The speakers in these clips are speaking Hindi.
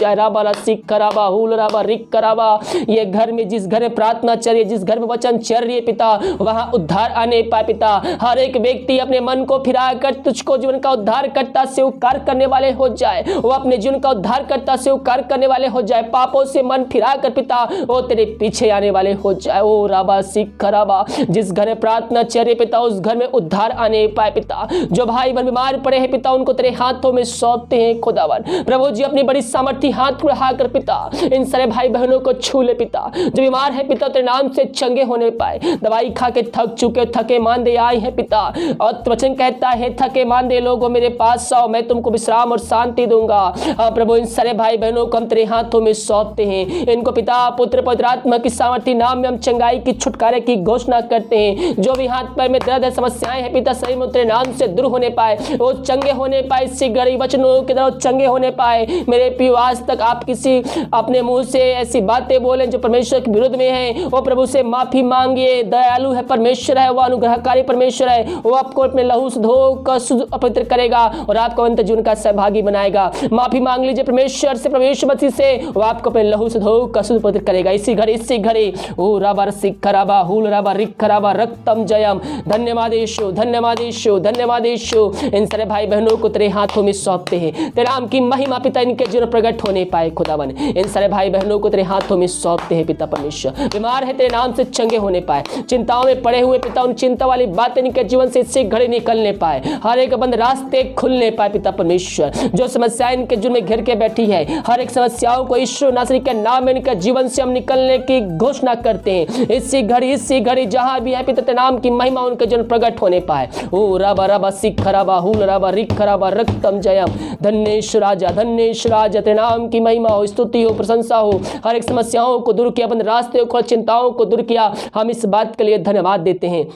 राबा सिख राबा हुल राबा रिक राबा। ये घर में, जिस घर में प्रार्थना चल रही है, जिस घर में वचन चल रही है पिता, वहां उद्धार आने पाए पिता। हर एक व्यक्ति अपने मन को फिरा कर तुझको जीवन का उद्धार करता स्वीकार करने वाले हो जाए, वो अपने जीवन का उद्धार करता स्वीकार करने वाले हो जाए, पापों से मन फिरा कर पिता वो तेरे पीछे आने वाले हो जाए। ओ राबा सिख राबा, जिस घर में प्रार्थना चल रही है पिता, उस घर में उद्धार आने पाए पिता। जो भाई बहन बीमार पड़े हैं पिता, उनको तेरे हाथों में सौंपते हैं खुदावन। प्रभु जी अपनी बड़ी सामर्थी हाथ बढ़ाकर पिता इन सारे भाई बहनों को छू ले पिता। जो बीमार है पिता, तेरे नाम से चंगे होने पाए। दवाई खा के थक चुके, थके मांदे आए हैं पिता, और वचन कहता है थके मांदे लोगों मेरे पास आओ, मैं तुमको विश्राम और शांति दूंगा। प्रभु इन सारे भाई बहनों को हम तेरे हाथों में सौंपते हैं। इनको पिता पुत्र पवित्र आत्मा की सामर्थी नाम में हम चंगाई की छुटकारे की घोषणा करते हैं। जो भी हाथ पैर में दर्द है, समस्याएं हैं पिता, शरीर में तेरे नाम से दूर होने पाए, वो चंगे होने पाए, शीघ्र ही वचनों की तरह चंगे होने पाए। मेरे प्रिय, आज तक आप किसी अपने मुंह से ऐसी बातें बोले जो परमेश्वर के विरुद्ध में है, वो प्रभु से माफी मांगिए। दयालु है परमेश्वर है, वो अनुग्रहकारी परमेश्वर है, वो आपको अपने लहू से धोकर शुद्ध अपवित्र करेगा और आपको अंत जीवन का सहभागी बनाएगा। माफी मांग लीजिए परमेश्वर से, परमेश्वर मसीह से, वो आपको अपने लहू से धोकर शुद्ध अपवित्र करेगा। इसी घड़ी ओ राबा सिख राबा हुल राबा रिक राबा रक्तम जयम। धन्यवाद यीशु, धन्यवाद यीशु, धन्यवाद यीशु। इन सारे भाई बहनों को तेरे हाथों में सौंपते हैं। तेरे नाम की महिमा पिता इनके जीवन प्रकट होने पाए खुदावन। इन सारे भाई बहनों को तेरे हाथों में सौंपते हैं पिता परमेश्वर। बीमार है तेरे नाम से चंगे होने पाए, चिंताओं में पड़े हुए पिता, उन चिंता वाली बातें इनके जीवन से इससे घड़ी निकलने पाए, हर एक बंद रास्ते खुलने पाए पिता परमेश्वर। जो समस्याएं इनके जीवन में घिर के बैठी है, हर एक समस्याओं को यीशु नासरी के नाम में इनके जीवन से हम निकलने की घोषणा करते हैं। इसी घड़ी जहां भी है पिता तेरे नाम की महिमा उनके जीवन प्रकट होने पाए। ओ राबा राबा सिख राबा हुल राबा रिक राबा रक्तम जयम। धन्येश राजा, धन्येश राजा, तेरे नाम की महिमा हो, स्तुति हो, प्रशंसा हो। हर एक समस्याओं को दूर किया, बंद रास्ते को, चिंताओं को दूर किया। हम इस बात के लिए धन्यवाद देते हैं।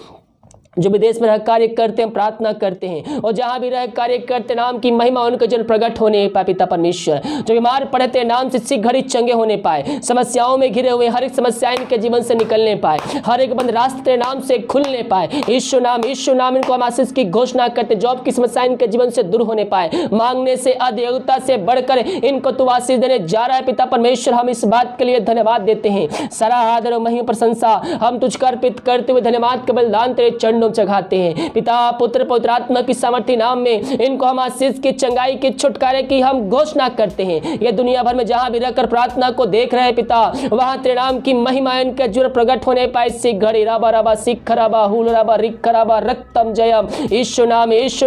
जो विदेश में रह कार्य करते हैं, प्रार्थना करते हैं, और जहां भी रह कार्य करते नाम की महिमा उनके जन प्रकट होने पाए पिता परमेश्वर। जो बीमार पड़े तेरे नाम से शीघ्र ही चंगे होने पाए, समस्याओं में घिरे हुए हर एक समस्या इनके जीवन से निकलने पाए, हर एक बंद रास्ते तेरे नाम से खुलने पाए। यीशु नाम इनको हम आशीष की घोषणा करते। जॉब की समस्या इनके जीवन से दूर होने पाए, मांगने से अधियोगिता से बढ़कर इनको तू आशीष देने जा रहा है पिता परमेश्वर। हम इस बात के लिए धन्यवाद देते हैं। सारा आदर और महिमा प्रशंसा हम तुझको अर्पित करते हुए धन्यवाद के बलिदान तेरे चरणों चढ़ाते हैं। पिता पुत्र पवित्र आत्मा की सामर्थी नाम में इनको हम आशीष की, चंगाई की, छुटकारे की हम घोषणा करते हैं। ये दुनिया भर में जहां भी रहकर प्रार्थना को देख रहे हैं पिता, वहां तेरे नाम की महिमा इनके जुड़ प्रकट होने पाए। घड़ी राबा राबा सिख राबा हुल राबा रिक राबा रक्तम जयम। यीशु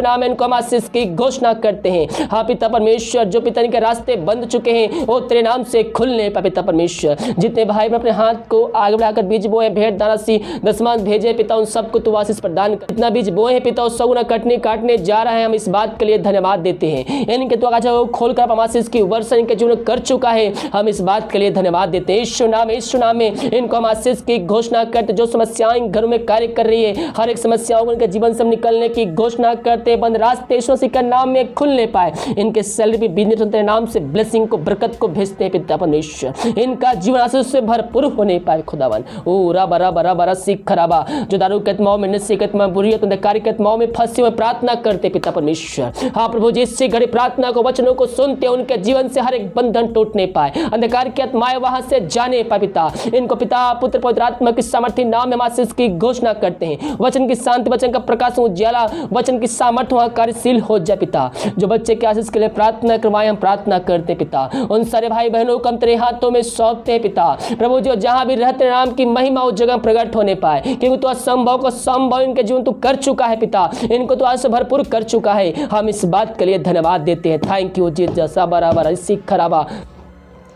नाम इनको हम आशीष की घोषणा करते हैं। हाँ पिता परमेश्वर, जो पिता इनके रास्ते बंद चुके हैं वो तेरे नाम से खुलने पाए पिता परमेश्वर। जितने भाई अपने हाथ को आगे बढ़ाकर बीज बोए, भेंट दाना सी दशमांश भेजे पिता, उन सबको तू आशीष प्रदान कर। इतना बीज बोए हैं पिता, उस सगुना काटने जा रहा है। हम इस बात के लिए धन्यवाद देते हैं। इनके तो आजा खोलकर आशीष की वर्षा इनके जीवन कर चुका है। हम इस बात के लिए धन्यवाद देते हैं। यीशु नाम में इनको हम आशीष की घोषणा करते। जो समस्याएं घरों में कार्य कर रही है, हर एक समस्याओं को इनके जीवन से निकलने की घोषणा करते। बंद रास्ते यीशु मसीह के नाम में खुलने पाए। इनके सैलरी बिजनेस तेरे नाम से ब्लेसिंग को, बरकत को भेजते हैं पिता परमेश्वर। इनका जीवन आशीष से भरपूर होने पाए खुदावन। ओ राबा राबा राबा सिख राबा, जो दारू के आत्माओं में, नशे के आत्माओं, बुरी अंधकार के आत्माओं में फंसे हुए प्रार्थना करते पिता परमेश्वर। हाँ प्रभु जी, इससे घड़ी प्रार्थना को, वचनों को सुनते उनके जीवन से हर एक बंधन टूटने पाए, अंधकार की आत्माएं वहां से जाने पाए पिता। इनको पिता पुत्र पवित्र आत्मा की सामर्थ्य नाम में आशीष की घोषणा करते हैं। वचन की शांति, वचन का प्रकाश उज्ज्वला, वचन की सामर्थ्य वहां कार्यशील हो जाए पिता। जो बच्चे के आशीष के लिए प्रार्थना करवाए, हम प्रार्थना करते पिता। उन सारे भाई बहनों को हम तेरे हाथों में सौंपते हैं पिता। प्रभु जो जहां भी रहते नाम की महिमा उस जगह प्रकट होने पाए, क्योंकि तू असंभव को संभव इनके जीवन तू कर चुका है पिता। इनको तो आज से भरपूर कर चुका है। हम इस बात के लिए धन्यवाद देते हैं। Thank you Jesus. बराबर सिख राबा।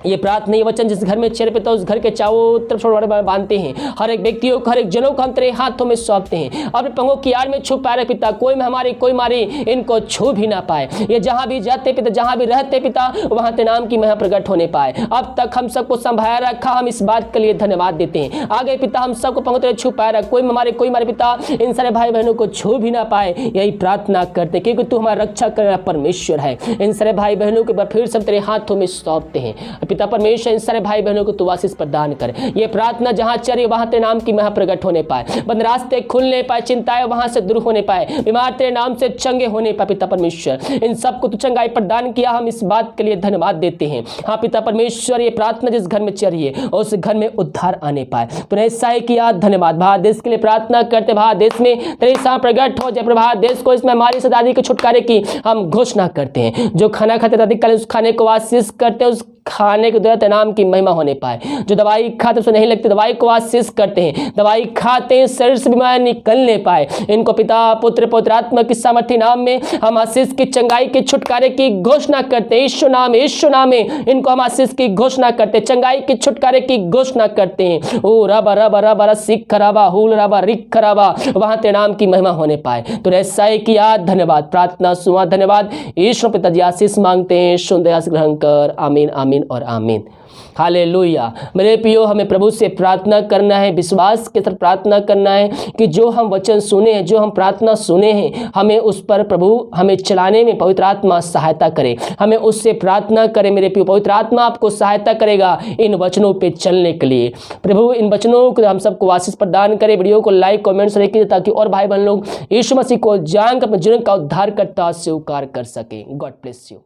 ये प्रार्थना, ये वचन जिस घर में चेहरे पिता, उस घर के चारों तरफ बांधते हैं। हर एक व्यक्तियों को, हर एक जनों को हम तेरे हाथों में सौंपते हैं। अपने पंखों की आड़ में छुपा रहे पिता, कोई हमारी कोई मारी इनको छू भी ना पाए। ये जहां भी जाते पिता, जहां भी रहते पिता, वहां तेरे नाम की महिमा प्रकट होने पाए। अब तक हम सबको संभाया रखा, हम इस बात के लिए धन्यवाद देते हैं। आगे पिता हम सबको पंखों तेरे छुपाया रखा, कोई मारे पिता, इन सारे भाई बहनों को छू भी ना पाए। यही प्रार्थना करते क्योंकि तू हमारा रक्षा करने वाला परमेश्वर है। इन सारे भाई बहनों के फिर सब तेरे हाथों में सौंपते हैं पिता परमेश्वर इन सारे भाई बहनों को तू आशीष प्रदान कर। ये प्रार्थना जहां चले वहां तेरे नाम की महिमा प्रकट होने पाए, बंद रास्ते खुलने पाए, चिंताएं वहां से दूर होने पाए, बीमार तेरे नाम से चंगे होने पाए। पिता परमेश्वर इन सबको तू चंगाई प्रदान किया, हम इस बात के लिए धन्यवाद देते हैं। हाँ पिता परमेश्वर, ये प्रार्थना जिस घर में चल रही है उस घर में उद्धार आने पाए, तूने ऐसा ही किया। धन्यवाद। भारत देश के लिए प्रार्थना करते, भारत देश में तेरी सा प्रकट हो जाए। भारत देश को इस बीमारी से दादी के छुटकारे की हम घोषणा करते हैं। जो खाना खाते दादी कल उस खाने को आशीष करते हैं, उस खाने के द्वारा नाम की महिमा होने पाए। जो दवाई खाते उसे नहीं लगती, दवाई को आशीष करते हैं, दवाई खाते हैं शरीर से बीमारी निकलने पाए। इनको पिता पुत्र पवित्र आत्मा की सामर्थ्य नाम में हम आशीष की चंगाई के छुटकारे की घोषणा करते हैं। यीशु नाम में इनको हम आशीष की घोषणा करते हैं, चंगाई के छुटकारे की घोषणा करते हैं। ओ रबा रबा रबा सिख खराबा हुल रबा रिक खराबा, वहां तेरे नाम की महिमा होने पाए। तो ऐसा ही किया। धन्यवाद। प्रार्थना सुना। धन्यवाद। यीशु पिताजी आशीष मांगते हैं, सुंदर आशीष ग्रहण कर। आमीन आमीन और आमीन। हालेलुया। मेरे प्रियो, हमें प्रभु से प्रार्थना करना है, विश्वास के साथ प्रार्थना करना है कि जो हम वचन सुने हैं, जो हम प्रार्थना सुने हैं, हमें उस पर प्रभु हमें चलाने में पवित्र आत्मा सहायता करे। हमें उससे प्रार्थना करें मेरे प्रियो। पवित्र आत्मा आपको सहायता करेगा इन वचनों पे चलने के लिए। प्रभु इन वचनों को हम सबको आशीष प्रदान करे। वीडियो को लाइक कमेंट्स रखिए ताकि और भाई बहन लोग यीशु मसीह को जानकर अपने जीवन का उद्धारकर्ता स्वीकार कर सकें। God bless you.